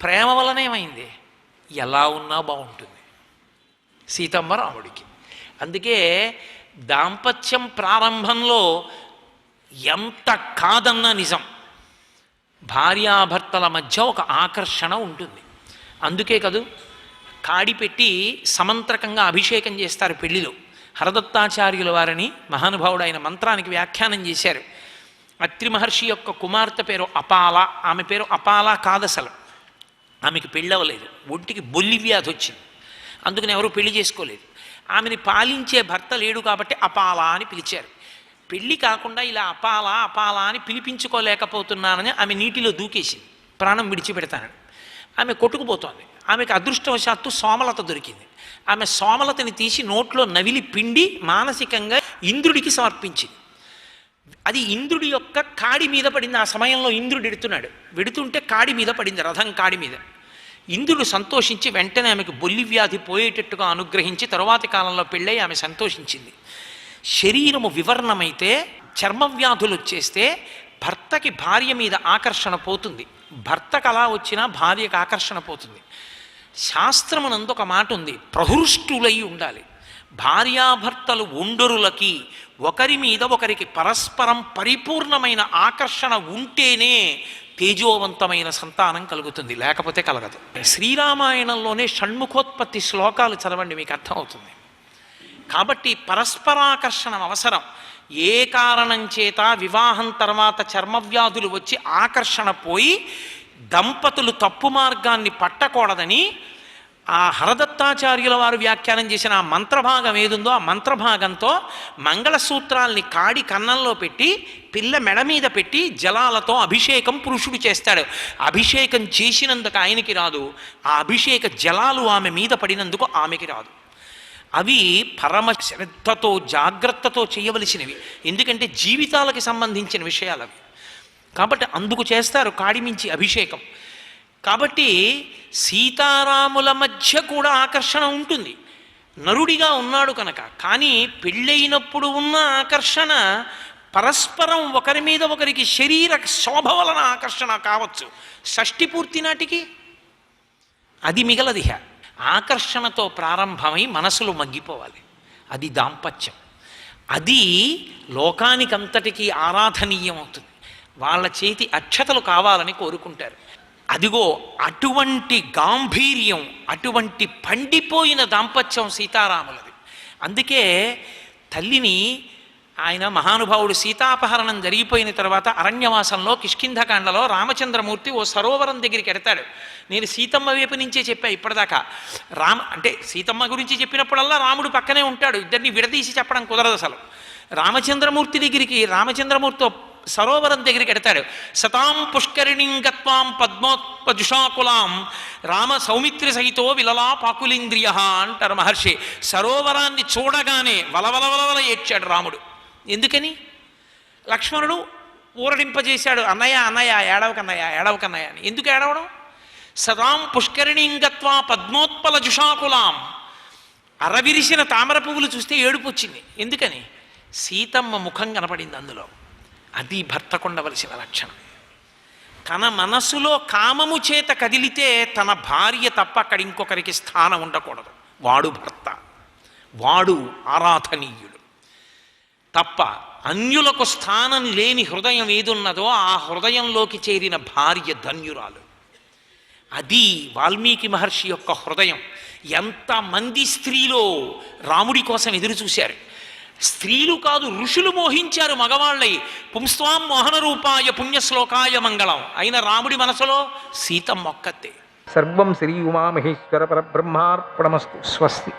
ప్రేమ వలన ఏమైంది? ఎలా ఉన్నా బాగుంటుంది సీతమ్మ రాముడికి. అందుకే దాంపత్యం ప్రారంభంలో ఎంత కాదన్నా నిజం, భార్యాభర్తల మధ్య ఒక ఆకర్షణ ఉంటుంది. అందుకే కదూ కాడి పెట్టి సమంత్రకంగా అభిషేకం చేస్తారు పెళ్లిలో. హరదత్తాచార్యుల వారిని మహానుభావుడు ఆయన మంత్రానికి వ్యాఖ్యానం చేశారు. అత్రి మహర్షి యొక్క కుమార్తె పేరు అపాల. ఆమె పేరు అపాల కాదసలు. ఆమెకి పెళ్ళవలేదు, ఒంటికి బొల్లి వ్యాధి వచ్చింది. అందుకని ఎవరు పెళ్లి చేసుకోలేదు. ఆమెని పాలించే భర్త లేడు కాబట్టి అపాల అని పిలిచారు. పెళ్ళి కాకుండా ఇలా అపాల అపాల అని పిలిపించుకోలేకపోతున్నానని ఆమె నీటిలో దూకేసింది, ప్రాణం విడిచిపెడతానని. ఆమె కొట్టుకుపోతోంది. ఆమెకు అదృష్టవశాత్తు సోమలత దొరికింది. ఆమె సోమలతని తీసి నోట్లో నవిలి పిండి మానసికంగా ఇంద్రుడికి సమర్పించింది. అది ఇంద్రుడి యొక్క కాడి మీద పడింది. ఆ సమయంలో ఇంద్రుడు ఎడుతున్నాడు, వెడుతుంటే కాడి మీద పడింది, రథం కాడి మీద. ఇంద్రుడు సంతోషించి వెంటనే ఆమెకు బొల్లి వ్యాధి పోయేటట్టుగా అనుగ్రహించి తరువాతి కాలంలో పెళ్ళై ఆమె సంతోషించింది. శరీరము వివర్ణమైతే, చర్మవ్యాధులు వచ్చేస్తే భర్తకి భార్య మీద ఆకర్షణ పోతుంది, భర్తకు అలా వచ్చినా భార్యకు ఆకర్షణ పోతుంది. శాస్త్రమునందు ఒక మాట ఉంది, ప్రహృష్టులై ఉండాలి. భార్యాభర్తలు ఒండరులకి ఒకరి మీద ఒకరికి పరస్పరం పరిపూర్ణమైన ఆకర్షణ ఉంటేనే తేజోవంతమైన సంతానం కలుగుతుంది, లేకపోతే కలగదు. శ్రీరామాయణంలోనే షణ్ముఖోత్పత్తి శ్లోకాలు చదవండి, మీకు అర్థమవుతుంది. కాబట్టి పరస్పరాకర్షణ అవసరం. ఏ కారణం చేత వివాహం తర్వాత చర్మవ్యాధులు వచ్చి ఆకర్షణ పోయి దంపతులు తప్పు మార్గాన్ని పట్టకూడదని ఆ హరదత్తాచార్యుల వారు వ్యాఖ్యానం చేసిన ఆ మంత్రభాగం ఏదుందో ఆ మంత్రభాగంతో మంగళసూత్రాల్ని కాడి కన్నంలో పెట్టి పిల్ల మెడ మీద పెట్టి జలాలతో అభిషేకం పురుషుడు చేస్తాడు. అభిషేకం చేసినందుకు ఆయనకి రాదు, ఆ అభిషేక జలాలు ఆమె మీద పడినందుకు ఆమెకి రాదు. అవి పరమ శ్రద్ధతో జాగ్రత్తతో చేయవలసినవి, ఎందుకంటే జీవితాలకి సంబంధించిన విషయాలు అవి. కాబట్టి అందుకు చేస్తారు కాడిమించి అభిషేకం. కాబట్టి సీతారాముల మధ్య కూడా ఆకర్షణ ఉంటుంది, నరుడిగా ఉన్నాడు కనుక. కానీ పెళ్ళైనప్పుడు ఉన్న ఆకర్షణ పరస్పరం ఒకరి మీద ఒకరికి శరీర శోభ వలన ఆకర్షణ కావచ్చు. షష్ఠి పూర్తి నాటికి అది మిగలదిహ. ఆకర్షణతో ప్రారంభమై మనసులు మగ్గిపోవాలి, అది దాంపత్యం. అది లోకానికంతటికీ ఆరాధనీయం అవుతుంది. వాళ్ళ చేతి అక్షతలు కావాలని కోరుకుంటారు. అదిగో అటువంటి గాంభీర్యం, అటువంటి పండిపోయిన దాంపత్యం సీతారాములది. అందుకే తల్లిని ఆయన మహానుభావుడు సీతాపహరణం జరిగిపోయిన తర్వాత అరణ్యవాసంలో కిష్కింధకాండలో రామచంద్రమూర్తి ఓ సరోవరం దగ్గరికి ఎడతాడు. నేను సీతమ్మ వైపు నుంచే చెప్పా ఇప్పటిదాకా. అంటే సీతమ్మ గురించి చెప్పినప్పుడల్లా రాముడు పక్కనే ఉంటాడు, ఇద్దరిని విడదీసి చెప్పడం కుదరదు అసలు. రామచంద్రమూర్తి దగ్గరికి రామచంద్రమూర్తితో సరోవరం దగ్గరికి ఎడతాడు. సతాం పుష్కరిణీం గత్వాం పద్మోత్పజుషాకులాం రామ సౌమిత్రి సహితో విలలా పాకులింద్రియ అంటారు మహర్షి. సరోవరాన్ని చూడగానే వలవలవలవల ఏడ్చాడు రాముడు. ఎందుకని? లక్ష్మణుడు ఊరడింపజేశాడు, అన్నయ్య అన్నయ్య ఏడవకన్నయ్య ఏడవకన్నయ్య అని. ఎందుకు ఏడవడం? సదాం పుష్కరిణీం గత్వా పద్మోత్పలజుషాకులాం, అరవిరిసిన తామర పువ్వులు చూస్తే ఏడుపు వచ్చింది. ఎందుకని? సీతమ్మ ముఖం కనపడింది అందులో. అది భర్తకుండవలసిన లక్షణం. తన మనసులో కామము చేత కదిలితే తన భార్య తప్ప అక్కడ ఇంకొకరికి స్థానం ఉండకూడదు. వాడు భర్త, వాడు ఆరాధనీయుడు తప్ప అన్యులకు స్థానం లేని హృదయం ఏదున్నదో ఆ హృదయంలోకి చేరిన భార్య ధన్యురాలు. అది వాల్మీకి మహర్షి యొక్క హృదయం. ఎంతమంది స్త్రీలో రాముడి కోసం ఎదురు చూశారు. స్త్రీలు కాదు, ఋషులు మోహించారు మగవాళ్ళై. పుంస్వాం మోహన రూపాయ పుణ్యశ్లోకాయ మంగళం అయిన రాముడి మనసులో సీతమ్మ ఒక్కతే. సర్వం శ్రీ ఉమామహేశ్వర పరబ్రహ్మార్పణమస్తు. స్వస్తి.